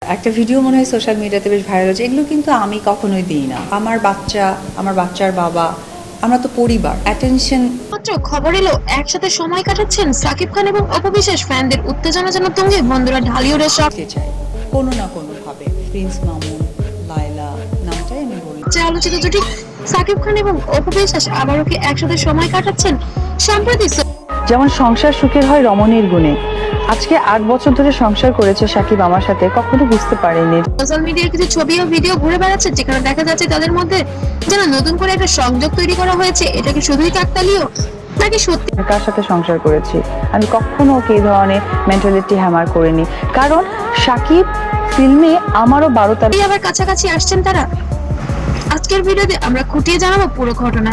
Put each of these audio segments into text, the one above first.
একটা ভিডিও মনে হয় সোশ্যাল মিডিয়াতে বেশ ভাইরাল হচ্ছে, এগুলো কিন্তু আমি কখনোই দিই না। আমার বাচ্চা, আমার বাচ্চার বাবা, আমরা তো পরিবার, অ্যাটেনশন। মাত্র খবর এলো একসাথে সময় কাটাচ্ছেন সাকিব খান এবং অপু বিশ্বাস। ফ্যানদের উত্তেজনা যেন তুঙ্গে, বন্ধুরা ঢালিউডের সব চাই কোনো না কোনোভাবে প্রিন্স মামুন, লায়লা নামটাই আমি বলি। আলোচিত জুটি সাকিব খান এবং অপু বিশ্বাস আবারও কি একসাথে সময় কাটাচ্ছেন? সম্প্রতি যেমন সংসার সুখের হয় রমণীর গুণে। আজকে 8 বছর ধরে সংসার করেছে সাকিব আমার সাথে, কখনো বুঝতে পারিনি। সোশ্যাল মিডিয়ায় কিছু ছবি ও ভিডিও ঘুরে বেড়াচ্ছে, যেখানে দেখা যাচ্ছে তাদের মধ্যে যেন নতুন করে একটা সংযোগ তৈরি করা হয়েছে। এটা কি শুধুই কাকতালীয় নাকি সত্যি? কার সাথে সংসার করেছি আমি কখনো ওকে এই ধরনের মেন্টালিটি হ্যামার করিনি, কারণ সাকিব ফিল্মে আমারও 12টা। আবার কাছাকাছি আসছেন তারা। আজকের ভিডিওতে আমরা খুঁটিয়ে জানাবো পুরো ঘটনা।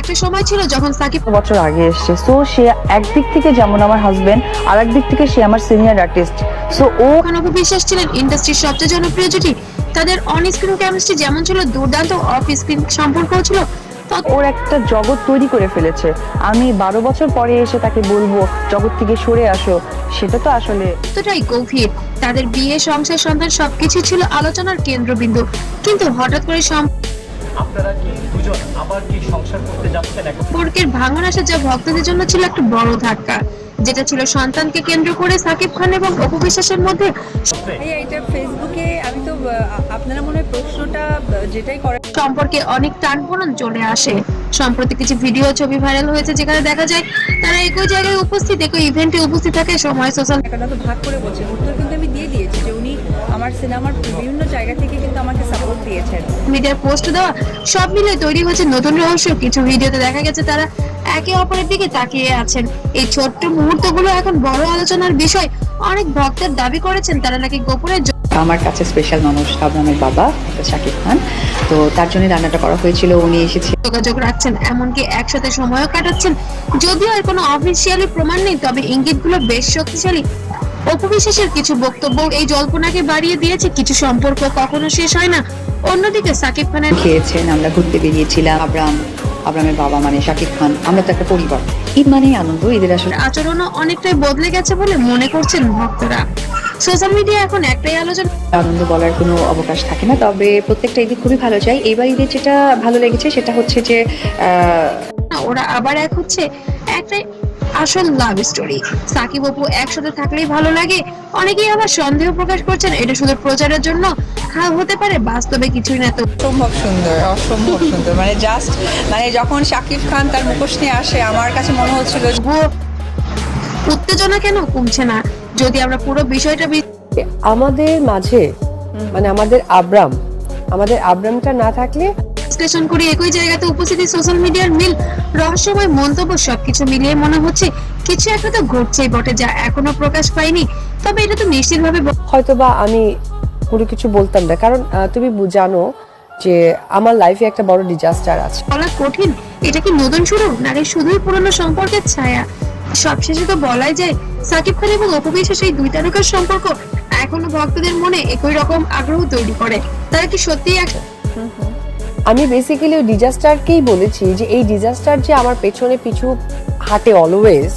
একটা সময় ছিল যখন সাকিব বছর আগে এসছে, সো সে একদিক থেকে যেমন আমার হাজবেন্ড, আর একদিক থেকে সে আমার সিনিয়র আর্টিস্ট। সো ও খান অপু বিশ্বাস ছিলেন ইন্ডাস্ট্রির সবচেয়ে জনপ্রিয় জুটি। তাদের অন স্ক্রিন কেমিস্ট্রি যেমন ছিল দুর্দান্ত, অফ স্ক্রিন সম্পর্কও ছিল ওর একটা জগৎ তৈরি করে ফেলেছে। আমি 12 বছর পরে এসে তাকে বলবো জগৎ থেকে সরে আসো, সেটা তো আসলে ততটাই গভীর। তাদের বিয়ে, সংসার, সন্তান সবকিছু ছিল আলোচনার কেন্দ্রবিন্দু। কিন্তু হঠাৎ করে আপনারা কি দুজন আবার কি সংসার করতে যাচ্ছেন এখন? সম্পর্কের ভাঙন আসা যা ভক্তদের জন্য ছিল একটা বড় ধাক্কা, যেটা ছিল সন্তানকে কেন্দ্র করে সাকিব খান এবং অপু বিশ্বাসের মধ্যে। এটা ফেসবুকে আমি তো আপনারা মনে হয় প্রশ্নটা যেটাই করেন সম্পর্কে অনেক টানপোড়েন চলে আসে। সম্প্রতি কিছু ভিডিও ছবি ভাইরাল হয়েছে, যেখানে দেখা যায় তারা একই জায়গায় উপস্থিত, একই ইভেন্টে উপস্থিত থাকে। সময় সোশ্যাল টাকাটা তো ভাগ করে বলছেন, উত্তর কিন্তু আমি দিয়ে দিয়েছি যে উনি আমার সিনেমার বিভিন্ন জায়গা থেকে কিন্তু আমাকে সাপোর্ট দিয়েছেন। মিডিয়ার পোস্ট দেওয়া সব মিলে তৈরি হয়েছে নতুন রহস্য। কিছু ভিডিওতে দেখা গেছে তারা একে অপরের দিকে তাকিয়ে আছেন। এই ছোট্ট মুহূর্তগুলো এখন বড় আলোচনার বিষয়। অনেক ভক্তের দাবি করেছেন তারা নাকি গোপনে আমার কাছে স্পেশাল মানুষ আবরামের বাবা, শাকিব খান, তো তার জন্য রান্নাটা করা হয়েছিল। উনি এসেছে, যোগাযোগ রাখছেন, এমনকি একসাথে সময়ও কাটাচ্ছেন। যদিও এর কোনো অফিসিয়ালি প্রমাণ নেই, তবে ইঙ্গিতগুলো বেশ শক্তিশালী। অপু বিশ্বাসের কিছু বক্তব্য এই জল্পনাকে বাড়িয়ে দিয়েছে। কিছু সম্পর্ক কখনো শেষ হয় না। অন্যদিকে সাকিব খানের খেয়েছেন, আমরা ঘুরতে বেরিয়েছিলাম। আবরামের বাবা মানে শাকিব খান, আমরা তো একটা পরিবার। ঈদ মানেই আনন্দ, ঈদের আসলে আচরণও অনেকটাই বদলে গেছে বলে মনে করছেন ভক্তরা। সোশ্যাল মিডিয়া এখন একটাই আলোচনা, আনন্দ বলার কোনো অবকাশ থাকে না। তবে প্রত্যেকটা ঈদে খুবই ভালো চাই। এইবার ঈদের যেটা ভালো লেগেছে সেটা হচ্ছে যে ওরা আবার এক হচ্ছে। একটাই আসল লাভ স্টোরি। সাকিব অপু একসাথে থাকলেই ভালো লাগে। অনেকেই আবার সন্দেহ প্রকাশ করছেন এটা শুধু প্রচারের জন্য হতে পারে, বাস্তবে কিছুই না। তো অসম্ভব সুন্দর, অসম্ভব সুন্দর, মানে জাস্ট মানে যখন শাকিব খান তার মুখোশ নিয়ে আসে আমার কাছে মনে হচ্ছিল তবুও উত্তেজনা কেন কমছে না? যদি আমরা পুরো বিষয়টা আমাদের মাঝে মানে আমাদের আব্রামটা না থাকলে বিশ্লেষণ করি, একই জায়গাতে উপস্থিতি, সোশ্যাল মিডিয়ার মিল, রহস্যময় মন্তব্য, সবকিছু মিলিয়ে মনে হচ্ছে কিছু একটা তো ঘটছেই বটে, যা এখনো প্রকাশ পায়নি। তবে এটা তো নিশ্চিতভাবে হয়তোবা আমি পুরো কিছু বলতাম না, কারণ তুমি জানো যে আমার লাইফে একটা বড় ডিজাস্টার আছে। বলা কঠিন। এটা কি নতুন শুরু নাকি শুধুই পুরনো সম্পর্কের ছায়া? সবশেষে তো বলাই যায় সাকিব খান এবং অপু বিশ্বাস এই দুই তারকার সম্পর্ক এখনো ভক্তদের মনে একই রকম আগ্রহ তৈরি করে। তারা কি সত্যিই আমি বেসিক্যালি ওই ডিজাস্টারকেই বলেছি যে এই ডিজাস্টার যে আমার পেছনে পিছু হাঁটে অলওয়েজ,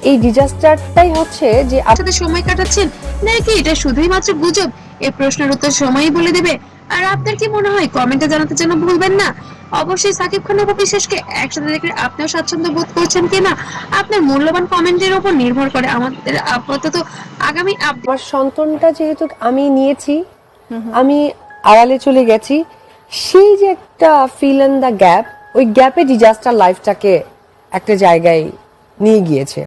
এই ডিজাস্টারটাই হচ্ছে যে একসাথে সময় কাটাচ্ছেন নাকি এটা শুধুই মাত্র গুজব? এই প্রশ্নের উত্তর সময়ই বলে দেবে। আর আপনার কি মনে হয় কমেন্টে জানাতে যেন ভুলবেন না। অবশ্যই সাকিব খান অপু বিশ্বাসকে একসাথে দেখে আপনিও স্বাচ্ছন্দ্য বোধ করছেন কিনা আপনার মূল্যবান কমেন্টের উপর নির্ভর করে। আমাদের আপাতত আগামী আমার সন্তানটা যেহেতু আমি নিয়েছি, আমি আড়ালে চলে গেছি, সেই যে একটা ফিল ইন দ্য গ্যাপ, ওই গ্যাপে ডিজাস্টার লাইফটাকে একটা জায়গায় নিয়ে গিয়েছে।